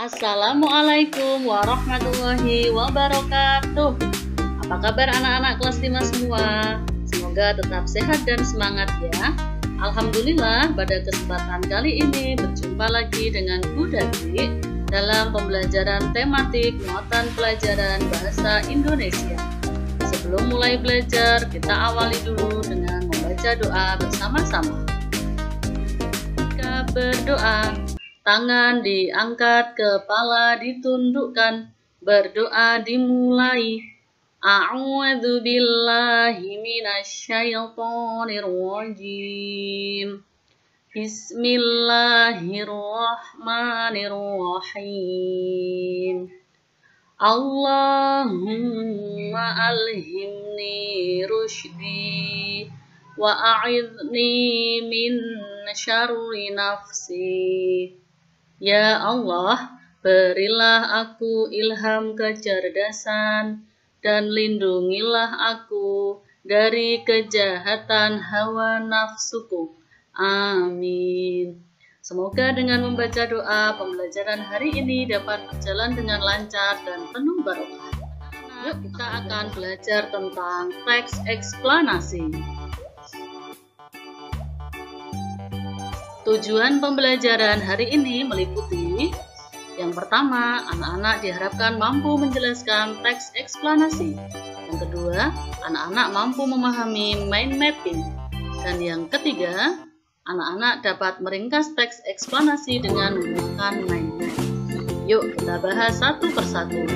Assalamualaikum warahmatullahi wabarakatuh. Apa kabar anak-anak kelas 5 semua? Semoga tetap sehat dan semangat ya. Alhamdulillah, pada kesempatan kali ini berjumpa lagi dengan Bu Dadi dalam pembelajaran tematik muatan pelajaran bahasa Indonesia. Sebelum mulai belajar, kita awali dulu dengan membaca doa bersama-sama. Kita berdoa. Tangan diangkat, kepala ditundukkan, berdoa dimulai. A'udzu billahi minasyaitonir rajim. Bismillahirrahmanirrahim. Allahumma alhimni rusydi wa a'idni min syarri nafsi. Ya Allah, berilah aku ilham kecerdasan dan lindungilah aku dari kejahatan hawa nafsuku. Amin. Semoga dengan membaca doa, pembelajaran hari ini dapat berjalan dengan lancar dan penuh barokah. Yuk kita akan belajar tentang teks eksplanasi. Tujuan pembelajaran hari ini meliputi: yang pertama, anak-anak diharapkan mampu menjelaskan teks eksplanasi. Yang kedua, anak-anak mampu memahami mind mapping. Dan yang ketiga, anak-anak dapat meringkas teks eksplanasi dengan menggunakan mind map. Yuk kita bahas satu persatu.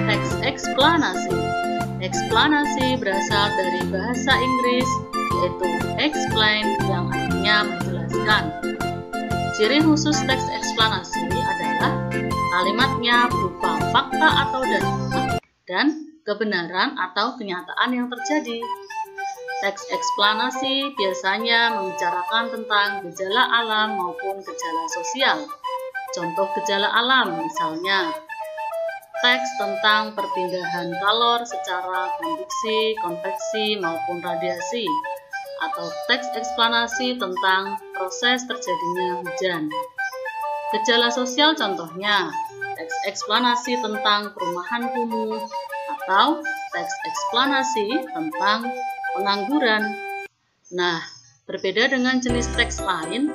Teks eksplanasi. Eksplanasi berasal dari bahasa Inggris, yaitu explain, yang artinya menjelaskan. Ciri khusus teks eksplanasi adalah kalimatnya berupa fakta atau data dan kebenaran atau kenyataan yang terjadi. Teks eksplanasi biasanya membicarakan tentang gejala alam maupun gejala sosial. Contoh gejala alam misalnya teks tentang perpindahan kalor secara konduksi, konveksi, maupun radiasi, atau teks eksplanasi tentang proses terjadinya hujan. Gejala sosial contohnya teks eksplanasi tentang perumahan kumuh, atau teks eksplanasi tentang pengangguran. Nah, berbeda dengan jenis teks lain,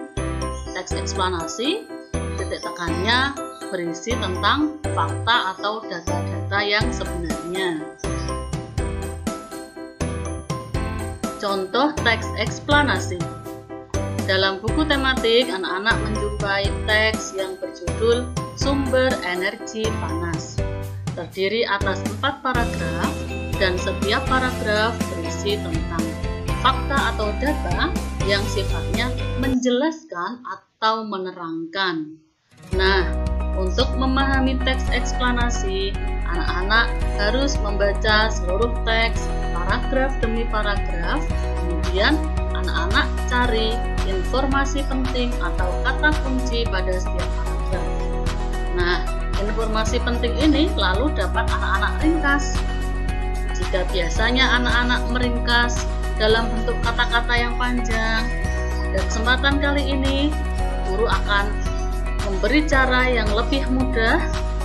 teks eksplanasi titik tekannya berisi tentang fakta atau data-data yang sebenarnya. Contoh teks eksplanasi. Dalam buku tematik, anak-anak menjumpai teks yang berjudul Sumber Energi Panas. Terdiri atas 4 paragraf dan setiap paragraf berisi tentang fakta atau data yang sifatnya menjelaskan atau menerangkan. Nah, untuk memahami teks eksplanasi, anak-anak harus membaca seluruh teks paragraf demi paragraf, kemudian anak-anak cari informasi penting atau kata kunci pada setiap paragraf. Nah, informasi penting ini lalu dapat anak-anak ringkas. Jika biasanya anak-anak meringkas dalam bentuk kata-kata yang panjang, pada kesempatan kali ini guru akan memberi cara yang lebih mudah,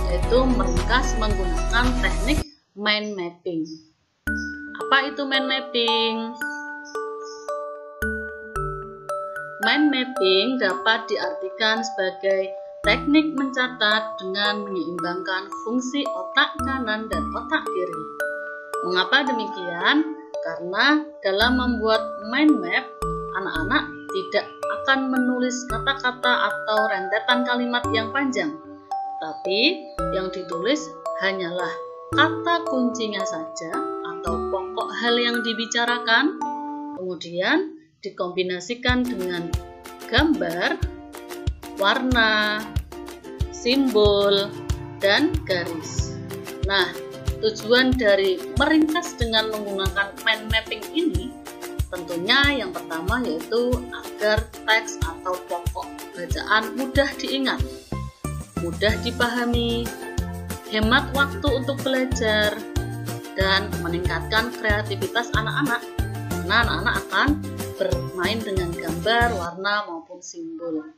yaitu meringkas menggunakan teknik mind mapping. Apa itu mind mapping? Mind mapping dapat diartikan sebagai teknik mencatat dengan menyeimbangkan fungsi otak kanan dan otak kiri. Mengapa demikian? Karena dalam membuat mind map, anak-anak tidak akan menulis kata-kata atau rentetan kalimat yang panjang, tapi yang ditulis hanyalah kata kuncinya saja atau pokok hal yang dibicarakan, kemudian dikombinasikan dengan gambar, warna, simbol, dan garis. Nah, tujuan dari meringkas dengan menggunakan mind mapping ini tentunya yang pertama yaitu agar teks atau pokok bacaan mudah diingat, mudah dipahami, hemat waktu untuk belajar, dan meningkatkan kreativitas anak-anak, karena anak-anak akan bermain dengan gambar, warna, maupun simbol.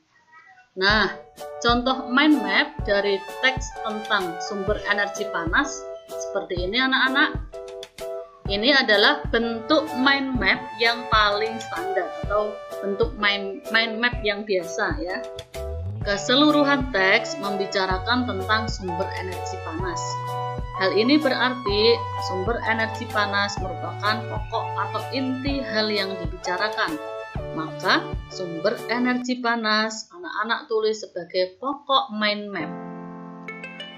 Nah, contoh mind map dari teks tentang sumber energi panas seperti ini anak-anak. Ini adalah bentuk mind map yang paling standar atau bentuk mind map yang biasa ya. Keseluruhan teks membicarakan tentang sumber energi panas. Hal ini berarti sumber energi panas merupakan pokok atau inti hal yang dibicarakan. Maka sumber energi panas anak-anak tulis sebagai pokok mind map.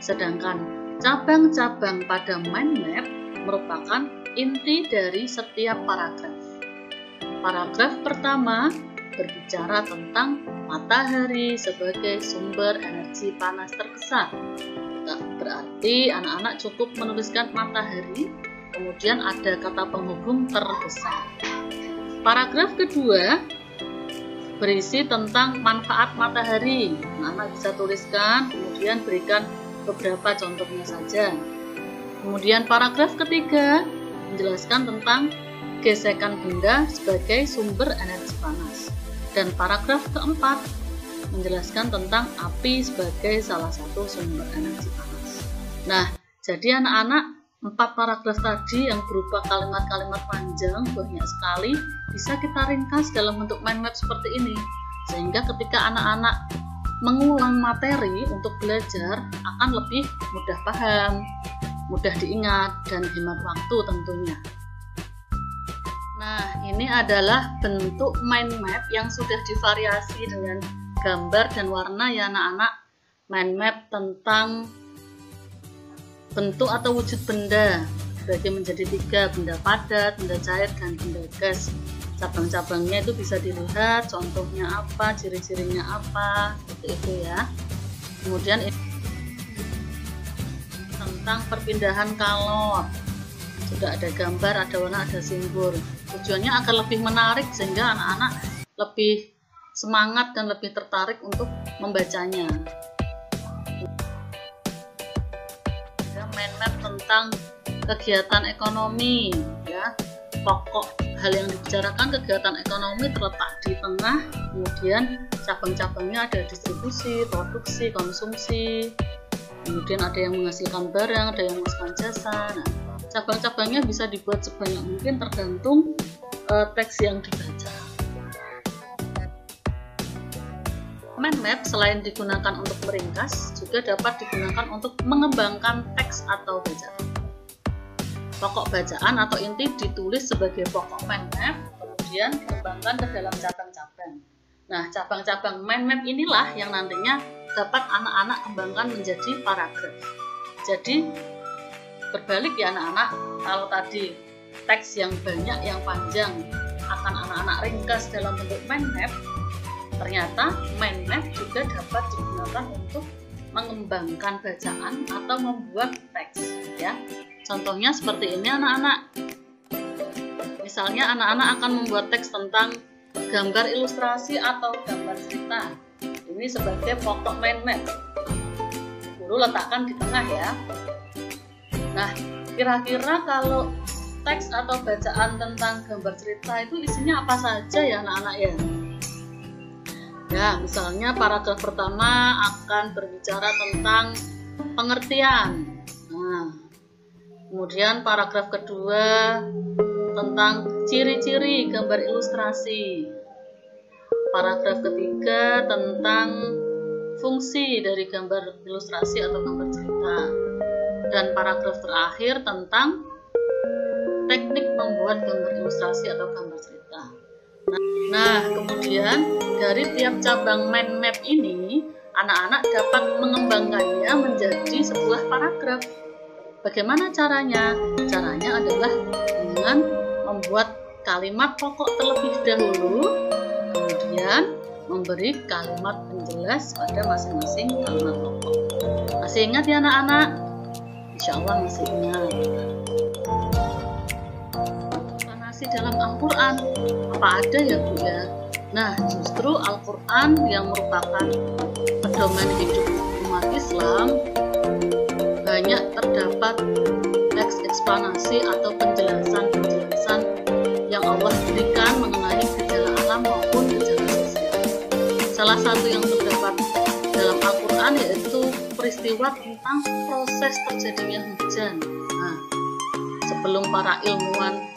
Sedangkan cabang-cabang pada mind map merupakan inti dari setiap paragraf. Paragraf pertama berbicara tentang matahari sebagai sumber energi panas terbesar. Berarti anak-anak cukup menuliskan matahari, kemudian ada kata penghubung terbesar. Paragraf kedua berisi tentang manfaat matahari. Anak-anak bisa tuliskan, kemudian berikan beberapa contohnya saja. Kemudian paragraf ketiga menjelaskan tentang gesekan benda sebagai sumber energi panas. Dan paragraf keempat menjelaskan tentang api sebagai salah satu sumber energi panas. Nah, jadi anak-anak 4 paragraf tadi yang berupa kalimat-kalimat panjang banyak sekali bisa kita ringkas dalam bentuk mind map seperti ini. Sehingga ketika anak-anak mengulang materi untuk belajar akan lebih mudah paham, mudah diingat, dan hemat waktu tentunya. Nah, ini adalah bentuk mind map yang sudah divariasi dengan gambar dan warna ya anak-anak. Mind map tentang bentuk atau wujud benda dibagi menjadi 3, benda padat, benda cair, dan benda gas. Cabang-cabangnya itu bisa dilihat, contohnya apa, ciri-cirinya apa, seperti itu ya. Kemudian tentang perpindahan kalor, sudah ada gambar, ada warna, ada simbol. Tujuannya agar lebih menarik sehingga anak-anak lebih semangat dan lebih tertarik untuk membacanya. Mind map tentang kegiatan ekonomi ya. Pokok hal yang dibicarakan kegiatan ekonomi terletak di tengah, kemudian cabang-cabangnya ada distribusi, produksi, konsumsi, kemudian ada yang menghasilkan barang, ada yang menghasilkan jasa. Nah, cabang-cabangnya bisa dibuat sebanyak mungkin tergantung teks yang dibaca. Mind map selain digunakan untuk meringkas, juga dapat digunakan untuk mengembangkan teks atau bacaan. Pokok bacaan atau inti ditulis sebagai pokok mind map, kemudian dikembangkan ke dalam cabang-cabang. Nah, cabang-cabang mind map inilah yang nantinya dapat anak-anak kembangkan menjadi paragraf. Jadi, berbalik ya anak-anak, kalau tadi teks yang banyak, yang panjang akan anak-anak ringkas dalam bentuk mind map, ternyata mind map juga dapat digunakan untuk mengembangkan bacaan atau membuat teks ya. Contohnya seperti ini anak-anak. Misalnya anak-anak akan membuat teks tentang gambar ilustrasi atau gambar cerita. Ini sebagai pokok mind map. Guru letakkan di tengah ya. Nah, kira-kira kalau teks atau bacaan tentang gambar cerita itu isinya apa saja ya anak-anak ya? Ya, misalnya paragraf pertama akan berbicara tentang pengertian. Nah, kemudian paragraf kedua tentang ciri-ciri gambar ilustrasi. Paragraf ketiga tentang fungsi dari gambar ilustrasi atau gambar cerita. Dan paragraf terakhir tentang teknik membuat gambar ilustrasi atau gambar cerita. Nah, kemudian dari tiap cabang mind map ini, anak-anak dapat mengembangkannya menjadi sebuah paragraf. Bagaimana caranya? Caranya adalah dengan membuat kalimat pokok terlebih dahulu, kemudian memberi kalimat penjelas pada masing-masing kalimat pokok. Masih ingat ya anak-anak? Insya Allah masih ingat. Dalam Al-Quran apa ada ya Bu ya? Nah, justru Al-Quran yang merupakan pedoman hidup umat Islam banyak terdapat teks eksplanasi atau penjelasan-penjelasan yang Allah berikan mengenai gejala alam maupun gejala sosial. Salah satu yang terdapat peristiwa tentang proses terjadinya hujan. Nah, sebelum para ilmuwan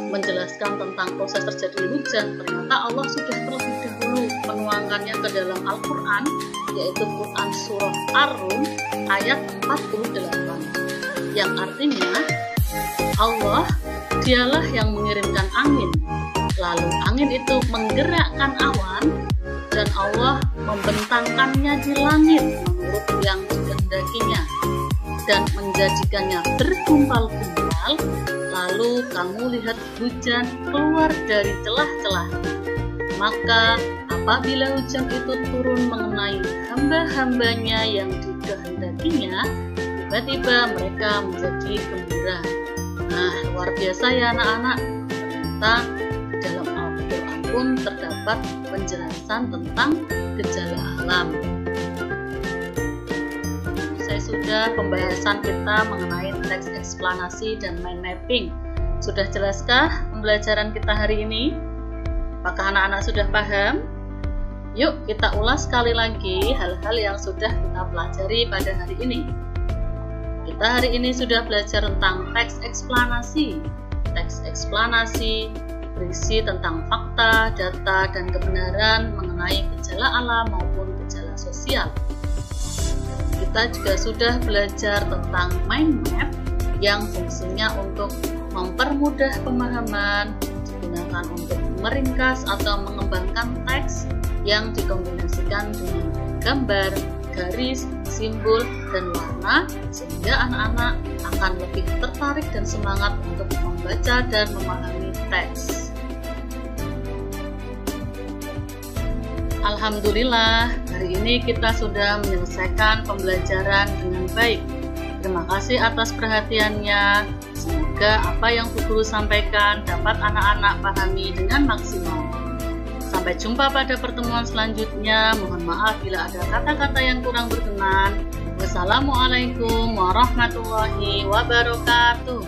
menjelaskan tentang proses terjadinya hujan, ternyata Allah sudah terlebih dahulu menuangkannya ke dalam Al-Quran, yaitu Quran Surah Ar-Rum ayat 48, yang artinya Allah dialah yang mengirimkan angin, lalu angin itu menggerakkan awan, dan Allah membentangkannya di langit menurut yang dikehendakinya, dan menjadikannya bergumpal-gumpal, lalu kamu lihat hujan keluar dari celah-celah. Maka apabila hujan itu turun mengenai hamba-hambanya yang dikehendakinya, tiba-tiba mereka menjadi gembira. Nah, luar biasa ya anak-anak. Ternyata dalam Al-Quran pun terdapat penjelasan tentang gejala alam. Selesai sudah pembahasan kita mengenai teks eksplanasi dan mind mapping. Sudah jelaskah pembelajaran kita hari ini? Apakah anak-anak sudah paham? Yuk kita ulas sekali lagi hal-hal yang sudah kita pelajari pada hari ini. Kita hari ini sudah belajar tentang teks eksplanasi. Teks eksplanasi berisi tentang fakta, data, dan kebenaran mengenai gejala alam maupun gejala sosial. Kita juga sudah belajar tentang mind map yang fungsinya untuk mempermudah pemahaman, digunakan untuk meringkas atau mengembangkan teks yang dikombinasikan dengan gambar, garis, simbol, dan warna, sehingga anak-anak akan lebih tertarik dan semangat untuk membaca dan memahami teks. Alhamdulillah, hari ini kita sudah menyelesaikan pembelajaran dengan baik. Terima kasih atas perhatiannya. Semoga apa yang Bu Guru sampaikan dapat anak-anak pahami dengan maksimal. Sampai jumpa pada pertemuan selanjutnya. Mohon maaf bila ada kata-kata yang kurang berkenan. Wassalamualaikum warahmatullahi wabarakatuh.